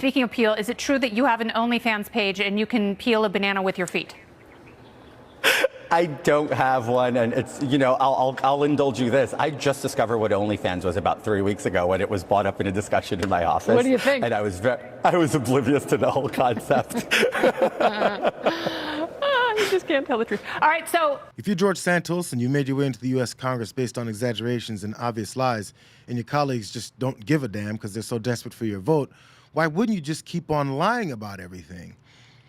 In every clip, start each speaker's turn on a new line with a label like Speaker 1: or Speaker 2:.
Speaker 1: Speaking of peel, is it true that you have an OnlyFans page and you can peel a banana with your feet?
Speaker 2: I don't have one, and it's, you know, I'll indulge you this. I just discovered what OnlyFans was about 3 weeks ago when it was brought up in a discussion in my office.
Speaker 1: What do you think?
Speaker 2: And I was oblivious to the whole concept.
Speaker 1: You just can't tell the truth. All right, so
Speaker 3: if you're George Santos and you made your way into the U.S. Congress based on exaggerations and obvious lies, and your colleagues just don't give a damn because they're so desperate for your vote, why wouldn't you just keep on lying about everything?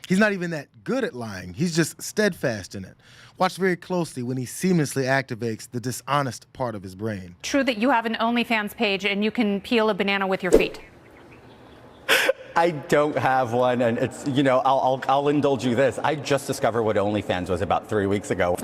Speaker 3: He's not even that good at lying. He's just steadfast in it. Watch very closely when he seamlessly activates the dishonest part of his brain.
Speaker 1: true that you have an OnlyFans page and you can peel a banana with your feet?
Speaker 2: I don't have one, and it's, you know, I'll indulge you this. I just discovered what OnlyFans was about 3 weeks ago.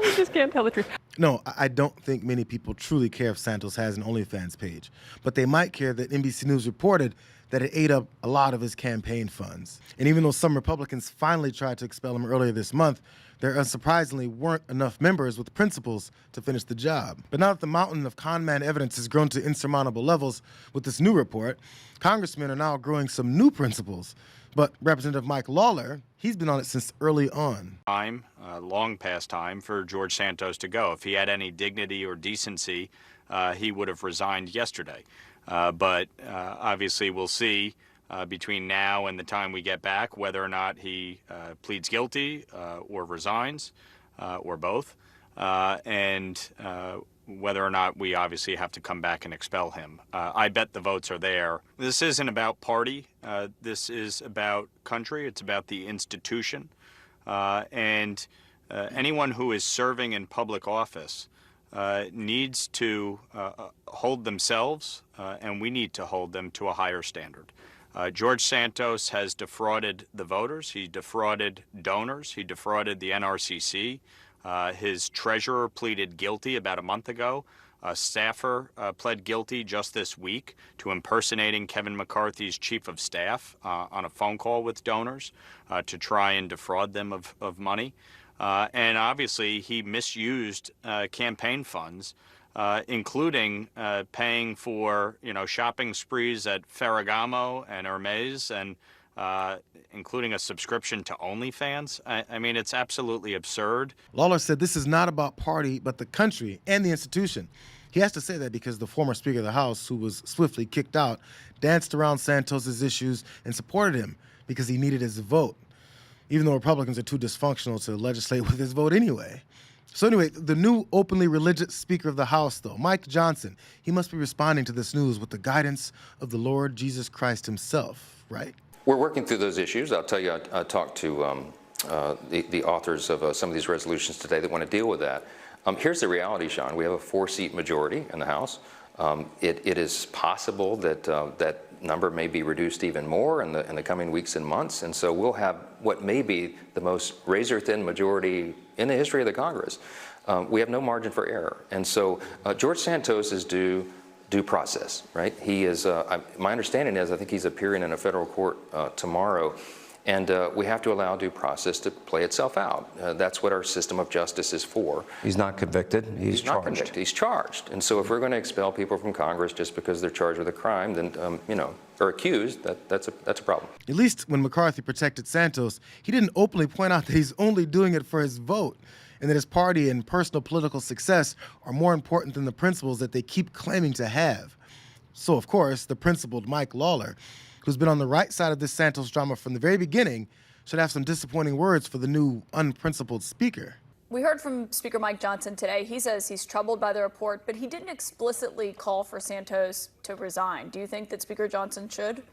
Speaker 1: You just can't tell the truth.
Speaker 3: No, I don't think many people truly care if Santos has an OnlyFans page, but they might care that NBC News reported that it ate up a lot of his campaign funds. And even though some Republicans finally tried to expel him earlier this month, there unsurprisingly weren't enough members with principles to finish the job. But now that the mountain of con man evidence has grown to insurmountable levels with this new report, congressmen are now growing some new principles. But Representative Mike Lawler, he's been on it since early on.
Speaker 4: Long past time for George Santos to go. If he had any dignity or decency, he would have resigned yesterday. But obviously we'll see between now and the time we get back whether or not he pleads guilty or resigns or both, and whether or not we obviously have to come back and expel him. I bet the votes are there. This isn't about party. This is about country. It's about the institution. And anyone who is serving in public office needs to hold themselves, and we need to hold them to a higher standard. George Santos has defrauded the voters. He defrauded donors. He defrauded the NRCC. His treasurer pleaded guilty about a month ago. A staffer pled guilty just this week to impersonating Kevin McCarthy's chief of staff on a phone call with donors to try and defraud them of money. And obviously, he misused campaign funds, including paying for, shopping sprees at Ferragamo and Hermes, and including a subscription to OnlyFans. I mean, it's absolutely absurd.
Speaker 3: Lawler said this is not about party, but the country and the institution. He has to say that because the former Speaker of the House, who was swiftly kicked out, danced around Santos's issues and supported him because he needed his vote, even though Republicans are too dysfunctional to legislate with his vote anyway. So anyway, the new openly religious Speaker of the House, though, Mike Johnson, he must be responding to this news with the guidance of the Lord Jesus Christ himself, right?
Speaker 5: We're working through those issues. I'll tell you, I talked to the authors of some of these resolutions today that want to deal with that. Here's the reality, Sean. We have a 4-seat majority in the House. It is possible that that number may be reduced even more in the coming weeks and months, and so we'll have what may be the most razor-thin majority in the history of the Congress. We have no margin for error, and so George Santos is due process, right? He is. My understanding is I think he's appearing in a federal court tomorrow. And we have to allow due process to play itself out. That's what our system of justice is for.
Speaker 6: He's not convicted. He's charged.
Speaker 5: Not convicted. He's charged. And so if we're going to expel people from Congress just because they're charged with a crime, then, or accused, that's a problem.
Speaker 3: At least when McCarthy protected Santos, he didn't openly point out that he's only doing it for his vote and that his party and personal political success are more important than the principles that they keep claiming to have. So, of course, the principled Mike Lawler, who's been on the right side of this Santos drama from the very beginning, should have some disappointing words for the new unprincipled speaker.
Speaker 7: We heard from Speaker Mike Johnson today. He says he's troubled by the report, but he didn't explicitly call for Santos to resign. Do you think that Speaker Johnson should?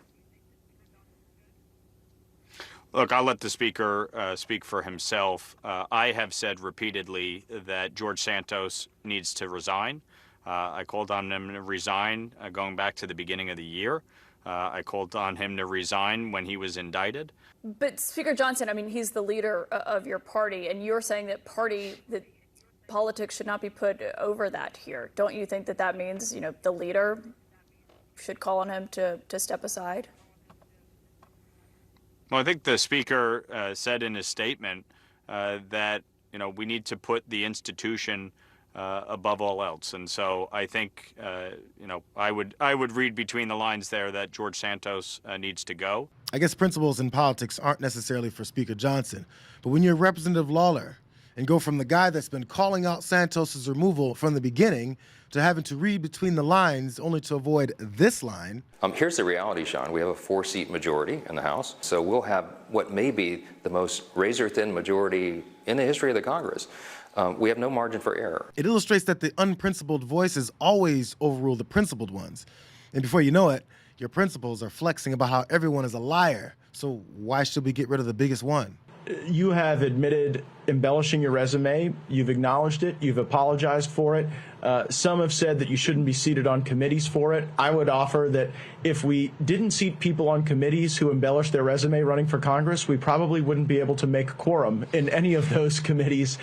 Speaker 4: Look, I'll let the Speaker speak for himself. I have said repeatedly that George Santos needs to resign. I called on him to resign going back to the beginning of the year. I called on him to resign when he was indicted.
Speaker 7: But Speaker Johnson, I mean, he's the leader of your party, and you're saying that politics should not be put over that here. Don't you think that means, the leader should call on him to step aside?
Speaker 4: Well, I think the Speaker said in his statement that, we need to put the institution above all else. And so I think, I would read between the lines there that George Santos needs to go.
Speaker 3: I guess principles in politics aren't necessarily for Speaker Johnson, but when you're Representative Lawler and go from the guy that's been calling out Santos's removal from the beginning to having to read between the lines only to avoid this line.
Speaker 5: Here's the reality, Sean. We have a 4-seat majority in the House, so we'll have what may be the most razor-thin majority in the history of the Congress. We have no margin for error.
Speaker 3: It illustrates that the unprincipled voices always overrule the principled ones. And before you know it, your principles are flexing about how everyone is a liar. So why should we get rid of the biggest one?
Speaker 8: You have admitted embellishing your resume. You've acknowledged it. You've apologized for it. Some have said that you shouldn't be seated on committees for it. I would offer that if we didn't seat people on committees who embellished their resume running for Congress, we probably wouldn't be able to make quorum in any of those committees